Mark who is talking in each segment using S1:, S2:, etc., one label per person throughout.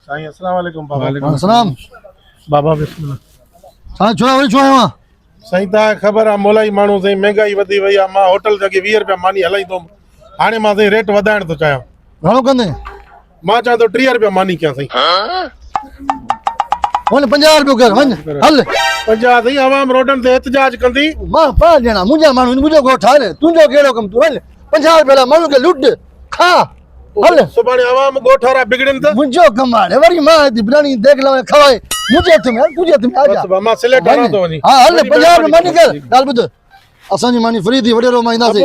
S1: साईं अस्सलाम वालेकुम बाबा।
S2: वालेकुम सलाम
S1: बाबा बिस्मिल्लाह।
S2: साईं छोड़ा वरी छो आयो आहियां?
S1: साईं तव्हां ख़बर आहे मोलाई माण्हू साईं महांगाई वधी वई आहे। मां होटल जॻह 20 रुपया मानी हलाईंदुमि। हाणे मां साईं रेट वधाइण थो चाहियां।
S2: घणो कंदे?
S1: मां चाहियां थो 30 रुपया मानी कयां साईं।
S2: वञ 50 रुपयो कर वञ हल।
S1: 50 साईं आवाम रोडनि ते एहतजाज कंदी।
S2: मां 5 ॼणा मुंहिंजा माण्हू मुंहिंजो घोट ठाहे तुंहिंजो कहिड़ो कमु तूं वञ 50 रुपया माण्हू खे लुट खा हल।
S1: सुभाणे आवाम ॻोठारा बिगड़नि त
S2: मुंहिंजो कमु आहे वरी मां बिरयानी देख लवां खवाए मुंहिंजे हथ में तुंहिंजे हथ में आ जा।
S1: बस मां सिलेट हणा थो वञी।
S2: हा हल 50 रुपया मानी कर। ॻाल्हि ॿुध असांजी मानी फ्री थी वॾेरो मां ईंदासीं।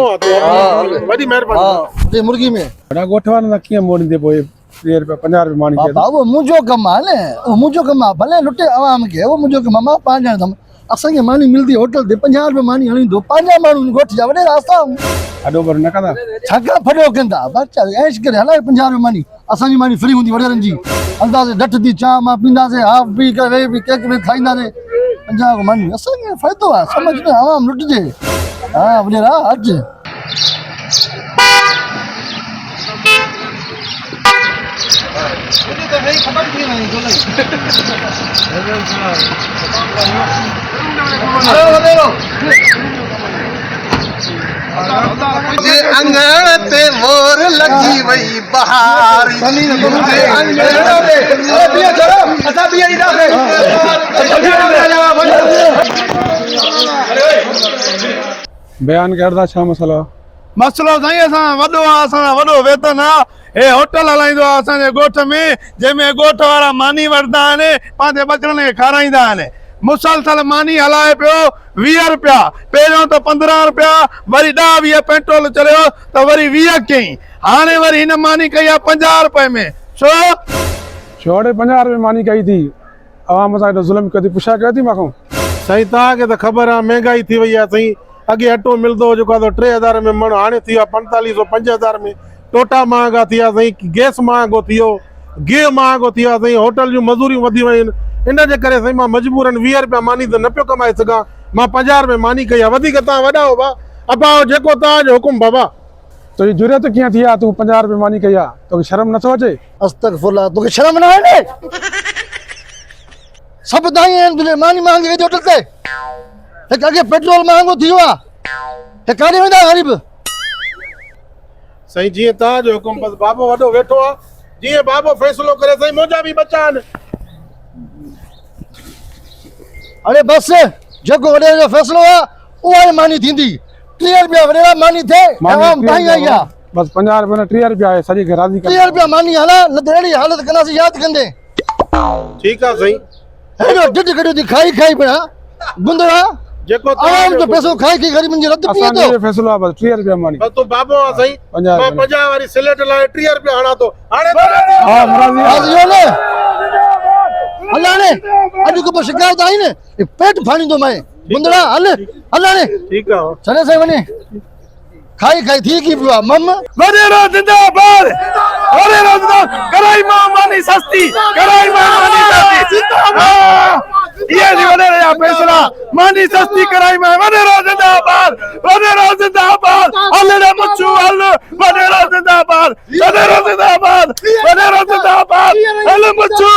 S1: वॾी महिरबानी।
S2: हा ते मुर्गी में
S3: वॾा ॻोठवारनि सां कीअं मोड़ींदे पोइ 30 रुपया 50 रुपया मानी
S2: बाबा वो मुंहिंजो कमु आहे न उहो मुंहिंजो कमु आहे भले लुटे आवाम खे उहो मुंहिंजो कमु आहे। मां 5 ॼणा अथमि असांखे मानी मिलंदी होटल ते 50 रुपया मानी हणींदो 5 माण्हू ॻोठ जा वॾे रास्ता
S3: अॾो पर न कंदा
S2: छाकाणि फॾो कंदा बच्चा ऐश करे हलाए 50 रुपया मानी असांजी मानी फ्री हूंदी वॾेरनि जी हलंदासीं डठ थी चाह मां पींदासीं हाफ पी करे वेही पी केक वेक खाईंदासीं 50 मानी असांखे फ़ाइदो आहे सम्झ में आवाम लुटिजे। हा वॾेरा अच
S4: अंगण ते मोर लगी वई बहार
S3: बयान करदा छा मसलो?
S5: मसलो साईं असां वॾो आहे असां वॾो वेतन आहे हे होटल हलाईंदो आहे असांजे ॻोठ में जंहिंमें ॻोठ वारा मानी वठंदा आहिनि पंहिंजे ॿचड़नि खे खाराईंदा आहिनि। मुसलसल मानी हलाए पियो 20 रुपया पहिरियों त 15 रुपया वरी 10-20 पेट्रोल चढ़ियो त वरी 20 कयईं हाणे वरी हिन मानी कई आहे 50 रुपए में छो?
S3: छोड़े 50 रुपया मानी कई थी आवाम सां ज़ुल्म कयो थी पुछा कयो थी मां
S1: साईं तव्हांखे त ख़बर आहे महांगाई थी वई आहे साईं। अॻे अटो मिलंदो हो जेको आहे 3000 में मण हाणे थी वियो 4500 5000 में। टोटा महांगा थी विया साईं गैस महांगो थी वियो गिह महांगो थी वियो साईं होटल जूं मज़ूरियूं वधी वियूं आहिनि। इन जे करे साईं मां मजबूरन 20 रुपया मानी त न पियो कमाए सघां। मां 50 रुपए मानी कई आहे वधीक तव्हां वॾा हो बा अबाओ जेको तव्हांजो हुकुम बाबा।
S3: तुंहिंजी जुरियत कीअं थी आहे तूं 50 रुपया मानी कई आहे तोखे शर्म नथो अचे?
S2: अस्तगफुरुल्लाह तोखे शर्म न आहे सभु दाई आहिनि तुंहिंजे मानी महांगी कई होटल ते हिकु अॻे पेट्रोल महांगो थी वियो आहे हे काॾे वेंदा ग़रीब?
S1: साईं जीअं तव्हांजो हुकुम बस बाबो वॾो वेठो आहे जीअं बाबो फ़ैसिलो करे साईं मुंहिंजा बि बचा आहिनि।
S2: अरे बस जेको वॾे जो फ़ैसिलो आहे उहा ई मानी थींदी 30 रुपया वॾेरा मानी थिए आवाम ताईं आई आहे
S3: बस 50 रुपया न 30 रुपया आहे सॼी खे राज़ी
S2: 30 रुपया मानी हला न त अहिड़ी हालत कंदासीं यादि कंदे।
S1: ठीकु आहे साईं
S2: हेॾो ढिढ कढियो थी खाई खाई पिया गुंदड़ा
S1: जेको
S2: आवाम जो पैसो खाई खाई ग़रीबनि जी रत पिए
S3: असांजो
S2: थो।
S3: फ़ैसिलो आहे बस 30 रुपया मानी
S1: बस तूं बाबो आहे साईं
S3: 50
S1: मां 50 वारी सिलेट लाइ 30 रुपया हणा थो हाणे
S3: हा मराज़ी
S2: राज़ी हो न हलाणे अॼु को शिकायत आई न पेट फाड़ींदो मैं गुंदड़ा हल हलाणे
S1: ठीकु आहे
S2: चले साईं वञे खाई खाई थी की पियो आहे मम
S5: वॾेरो जिंदाबाद वॾेरो जिंदाबाद कराई मां मानी सस्ती कराई मां मानी सस्ती जिंदाबाद ये जी वॾेरे जा फैसला मानी सस्ती कराई मां वॾेरो जिंदाबाद हल रे मुच्छू हल वॾेरो जिंदाबाद हल मुच्छू